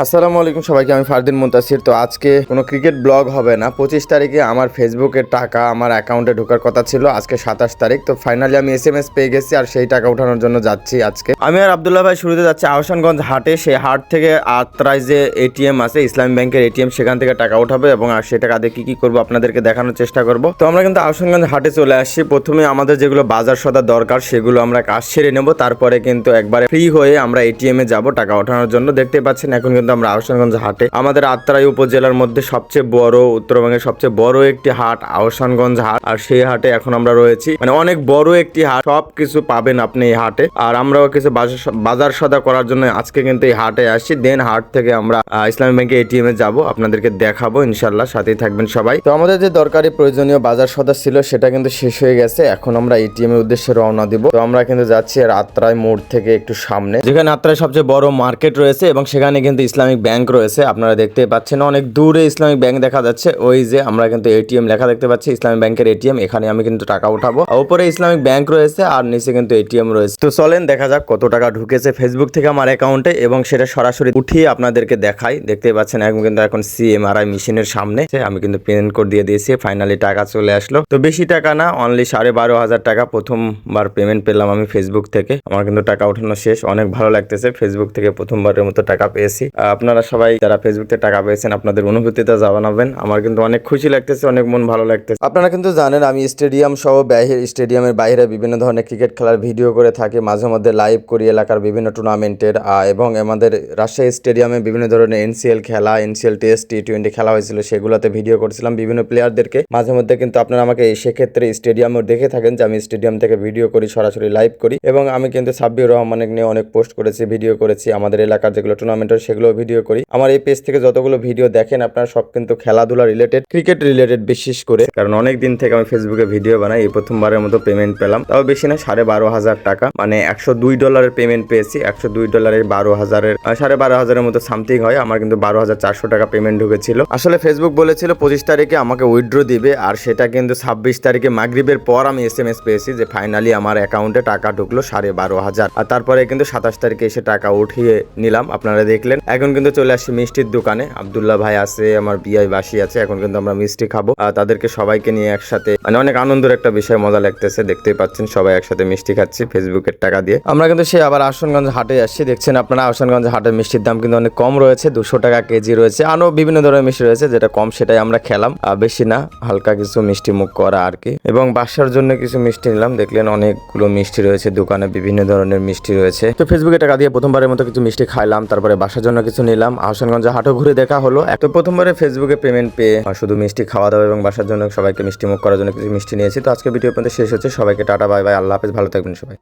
আসসালামু আলাইকুম সবাইকে, আমি ফারদিন মুনতাসির। তো আজকে কোনো ক্রিকেট ব্লগ হবে না। 25 তারিখে আমার ফেসবুকের টাকা আমার অ্যাকাউন্টে ঢোকার কথা ছিল, আজকে 27 তারিখ। তো ফাইনালি আমি SMS পেয়ে গেছি আর সেই টাকা ওঠানোর জন্য যাচ্ছি আজকে। আমি আর আব্দুল্লাহ ভাই শুরুতে যাচ্ছি আহসানগঞ্জ হাটে। সেই হাট থেকে আত্রাই যে ATM আছে, ইসলামী ব্যাংকের ATM, সেখান থেকে টাকা উঠাবে এবং আর সেই টাকা দিয়ে কি করবো আপনাদেরকে দেখানোর চেষ্টা করব। তো আমরা কিন্তু আহসানগঞ্জ হাটে চলে আসছি। প্রথমে আমাদের যেগুলো বাজার সদা দরকার সেগুলো আমরা কাজ সেরে নেব, তারপরে কিন্তু একবারে ফ্রি হয়ে আমরা ATM এ যাব টাকা ওঠানোর জন্য। দেখতে পাচ্ছেন এখন কিন্তু আমরা আহসানগঞ্জ হাটে, আমাদের আত্রাই উপজেলার মধ্যে সবচেয়ে বড়, উত্তরবঙ্গের সবচেয়ে বড় একটি হাট আহসানগঞ্জ হাট। আর সেই হাটে এখন আমরা রয়েছি, মানে অনেক বড় একটি হাট, সবকিছু পাবেন আপনি এই হাটে। আর আমরাও কিছু বাজার সদা করার জন্য আজকে কিন্তু এই হাটে আসছি। দেন হাট থেকে আমরা ইসলামী ব্যাংকে ATM এ যাব, আপনাদেরকে দেখাবো ইনশাল্লাহ, সাথেই থাকবেন সবাই। তো আমাদের যে দরকারি প্রয়োজনীয় বাজার সদা ছিল সেটা কিন্তু শেষ হয়ে গেছে। এখন আমরা ATM এর উদ্দেশ্যে রওনা দিব। তো আমরা কিন্তু যাচ্ছি আর আত্রাই মোড় থেকে একটু সামনে, যেখানে আত্রাই সবচেয়ে বড় মার্কেট রয়েছে এবং সেখানে কিন্তু ইসলামিক ব্যাংক রয়েছে। আপনারা দেখতে পাচ্ছেন অনেক দূরে ইসলামিক ব্যাংক দেখা যাচ্ছে। ওই যে আমরা কিন্তু ATM লেখা দেখতে পাচ্ছি, ইসলামিক ব্যাংকের ATM। এখানে আমি কিন্তু টাকা উঠাবো। উপরে ইসলামিক ব্যাংক রয়েছে আর নিচে কিন্তু ATM রয়েছে। তো চলেন দেখা যাক কত টাকা ঢুকেছে ফেসবুক থেকে আমার অ্যাকাউন্টে এবং সেটা সরাসরি উঠিয়ে আপনাদেরকে দেখাই। দেখতে পাচ্ছেন এখন CMRI মেশিনের সামনে আমি কিন্তু পেমেন্ট কোড দিয়ে দিয়েছি। ফাইনালি টাকা চলে আসলো। তো বেশি টাকা না, অনলি 12,500 টাকা প্রথমবার পেমেন্ট পেলাম আমি ফেসবুক থেকে। আমার কিন্তু টাকা উঠানো শেষ, অনেক ভালো লাগতেছে। ফেসবুক থেকে প্রথমবারের মতো টাকা পেয়েছি। আপনারা সবাই যারা ফেসবুক থেকে টাকা পেয়েছেন আপনাদের অনুভূতিটা জানাবেন। আমার কিন্তু অনেক খুশি লাগতেছে, অনেক মন ভালো লাগতেছে। আপনারা কিন্তু জানেন আমি স্টেডিয়াম সহ স্টেডিয়ামের বাইরে বিভিন্ন ধরনের ক্রিকেট খেলার ভিডিও করে থাকি, মাঝে মধ্যে লাইভ করি এলাকার বিভিন্ন টুর্নামেন্টের। এবং আমাদের রাজশাহী স্টেডিয়ামে বিভিন্ন ধরনের NCL খেলা, NCL টেস্ট, T20 খেলা হয়েছিল, সেগুলোতে ভিডিও করেছিলাম বিভিন্ন প্লেয়ারদেরকে। মাঝে মধ্যে কিন্তু আপনারা আমাকে সেক্ষেত্রে স্টেডিয়ামে দেখে থাকেন যে আমি স্টেডিয়াম থেকে ভিডিও করি, সরাসরি লাইভ করি। এবং আমি কিন্তু সাব্বির রহমানের নিয়ে অনেক পোস্ট করেছি, ভিডিও করেছি। আমাদের এলাকার যেগুলো টুর্নামেন্ট হয় সেগুলো ভিডিও করি। আমার এই পেজ থেকে যতগুলো ভিডিও দেখেন আপনারা সব কিন্তু খেলাধুলা রিলেটেড, ক্রিকেট রিলেটেড বিশেষ করে, কারণ অনেক দিন থেকে আমি ফেসবুকে ভিডিও বানাই। এই প্রথমবারের মতো পেমেন্ট পেলাম, তাও বেশি না, $12,500 টাকা, মানে $102 পেমেন্ট পেয়েছি। $102 12,000 12,500 মতো সামথিং হয়। আমার কিন্তু 12,400 টাকা পেমেন্ট ঢুকেছিল। আসলে ফেসবুক বলেছিল 25 তারিখে আমাকে উইথড্র দিবে, আর সেটা কিন্তু 26 তারিখে মাগরিবের পর আমি SMS পেয়েছি যে ফাইনালি আমার অ্যাকাউন্টে টাকা ঢুকলো 12,500। আর তারপরে কিন্তু 27 তারিখে এসে টাকা উঠিয়ে নিলাম, আপনারা দেখলেন। এখন কিন্তু চলে আসছি মিষ্টির দোকানে, আব্দুল্লাহ ভাই আছে, আমার বিআই বাসি আছে। এখন কিন্তু আমরা মিষ্টি খাবো, তাদেরকে সবাইকে নিয়ে একসাথে, মানে অনেক আনন্দের একটা বিষয়, মজা লাগতেছে। দেখতেই পাচ্ছেন সবাই একসাথে মিষ্টি খাচ্ছি ফেসবুকের টাকা দিয়ে। আমরা কিন্তু সে আবার আহসানগঞ্জ হাটে আসছি। দেখছেন আপনারা আহসানগঞ্জ হাটের মিষ্টির দাম কিন্তু অনেক কম রয়েছে, 200 টাকা কেজি রয়েছে। আরো বিভিন্ন ধরনের মিষ্টি রয়েছে, যেটা কম সেটাই আমরা খেলাম, বেশি না, হালকা কিছু মিষ্টি মুখ করা আর কি। এবং বাসার জন্য কিছু মিষ্টি নিলাম। দেখলেন অনেকগুলো মিষ্টি রয়েছে দোকানে, বিভিন্ন ধরনের মিষ্টি রয়েছে। তো ফেসবুকে টাকা দিয়ে প্রথমবারের মতো কিছু মিষ্টি খাইলাম, তারপরে বাসার জন্য কিছু নিলাম। আহসানগঞ্জ হাটও ঘুরে দেখা হলো। তো প্রথমবারে ফেসবুকে পেমেন্ট পেয়ে শুধু মিষ্টি খাওয়া দাওয়া এবং বাসার জন্য সবাইকে মিষ্টি মুখ করার জন্য কিছু মিষ্টি নিয়েছি। তো আজকে ভিডিও পর্যন্ত শেষ হচ্ছে। সবাইকে টাটা, বাই বাই, আল্লাহ হাফেজ, ভালো থাকবেন সবাই।